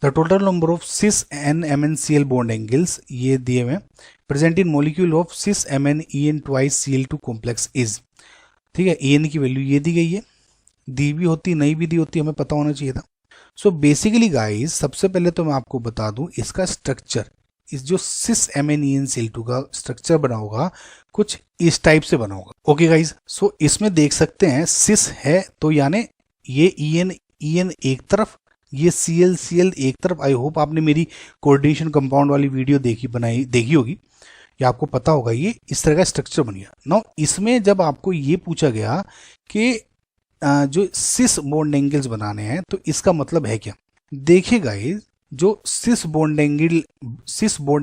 The total number of cis N M N C L bond angles ये दिए हुए present in molecule of cis M N E N twice Cl2 complex is. ठीक है, E N की value ये दी गई है, दी भी होती नहीं भी दी होती हमें पता होना चाहिए था। सो बेसिकली गाइस सबसे पहले तो मैं आपको बता दूं इसका स्ट्रक्चर, इस जो cis M N E N Cl2 का स्ट्रक्चर बना होगा कुछ इस टाइप से बना होगा। ओके गाइस, सो इसमें देख सकते हैं सिस है तो यानी ये ई एन एक तरफ, ये Cl एक तरफ। आई होप आपने मेरी कोऑर्डिनेशन कंपाउंड वाली वीडियो देखी होगी, या आपको पता होगा ये इस तरह का स्ट्रक्चर बन गया। नाउ इसमें जब आपको ये पूछा गया कि जो सिस बॉन्ड एंगल्स बनाने हैं तो इसका मतलब है क्या, देखिए गाइस जो सिस बॉन्ड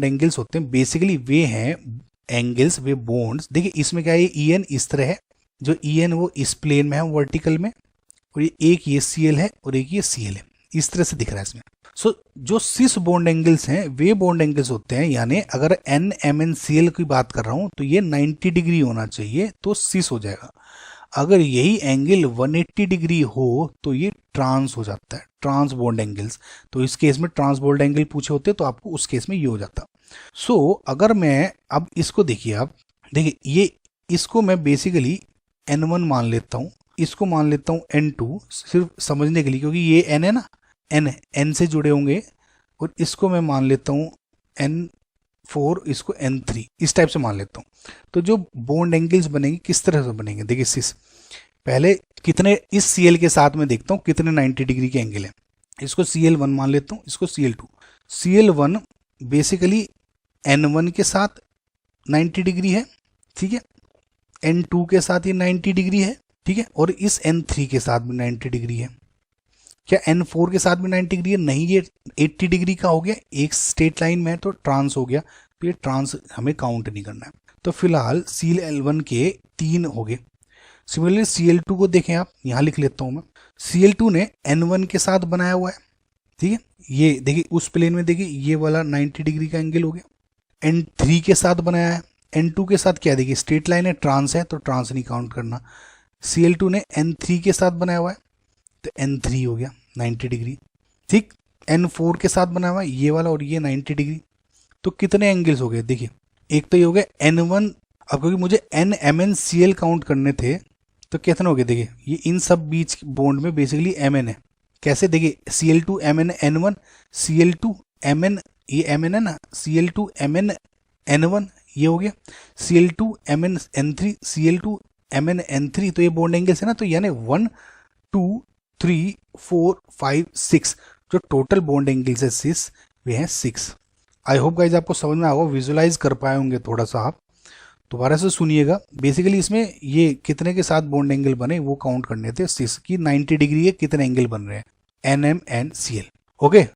एंगल्स होते हैं बेसिकली वे हैं एंगल्स, वे बॉन्ड्स। देखिए इसमें क्या है, ई एन इस तरह है, जो ई एन वो इस प्लेन में है वर्टिकल में, और ये एक ये Cl है और एक ये Cl है, इस तरह से दिख रहा है इसमें। सो जो सिस बॉन्ड एंगल्स हैं वे बॉन्ड एंगल्स होते हैं, यानी अगर एन एम एन Cl की बात कर रहा हूं तो ये 90 डिग्री होना चाहिए तो सिस हो जाएगा। अगर यही एंगल 180 डिग्री हो तो ये ट्रांस हो जाता है, ट्रांस बॉन्ड एंगल्स। तो इस केस में ट्रांस बॉन्ड एंगल पूछे होते तो आपको उस केस में ये हो जाता। सो अगर मैं अब इसको देखिए, आप देखिए ये इसको मैं बेसिकली N1 मान लेता हूँ, इसको मान लेता हूँ N2 सिर्फ समझने के लिए, क्योंकि ये N है ना, N से जुड़े होंगे, और इसको मैं मान लेता हूँ N4, इसको N3, इस टाइप से मान लेता हूँ। तो जो बॉन्ड एंगल्स बनेंगे किस तरह से बनेंगे, देखिए सिस पहले कितने इस Cl के साथ में देखता हूँ कितने 90 डिग्री के एंगल है। इसको Cl1 मान लेता हूँ, इसको Cl2। Cl1 बेसिकली N1 के साथ 90 डिग्री है, ठीक है, N2 के साथ ये 90 डिग्री है, ठीक है, और इस N3 के साथ भी 90 डिग्री है। क्या N4 के साथ भी 90 डिग्री है? नहीं, ये 80 डिग्री का हो गया, एक स्ट्रेट लाइन में है तो ट्रांस हो गया, तो ये ट्रांस हमें काउंट नहीं करना है। तो फिलहाल Cl1 के 3 हो गए। सिमिलरली Cl2 को देखें आप, यहाँ लिख लेता हूँ मैं, Cl2 ने N1 के साथ बनाया हुआ है, ठीक है, ये देखिए उस प्लेन में देखिए ये वाला 90 डिग्री का एंगल हो गया। N3 के साथ बनाया है, N2 के साथ क्या देखिए स्ट्रेट लाइन है, ट्रांस है तो ट्रांस नहीं काउंट करना। Cl2 ने N3 के साथ बनाया हुआ है तो N3 हो गया 90 डिग्री, ठीक। N4 के साथ बनाया हुआ है ये वाला और ये 90 डिग्री, तो कितने एंगल्स हो गए देखिए, एक तो ये हो गया N1। अब क्योंकि मुझे NMnCl काउंट करने थे तो कितने हो गए देखिए, ये इन सब बीच बॉन्ड में बेसिकली Mn है। कैसे देखिए Cl2 Mn N1, Cl2 Mn, ये Mn है ना, Cl2 Mn N1 ये हो गया, Cl2 Mn N3, Cl2 Mn N3, तो ये बॉन्ड एंगल्स है ना, तो यानी 1 2 3 4 5 6 जो टोटल बॉन्ड एंगल्स है सिस वे हैं 6। आई होप गाइज आपको समझ में आएगा, विजुलाइज कर पाए होंगे थोड़ा सा आप। दोबारा से सुनिएगा, बेसिकली इसमें ये कितने के साथ बॉन्ड एंगल बने वो काउंट करने थे, सिस की 90 डिग्री के कितने एंगल बन रहे हैं NMnCl। ओके,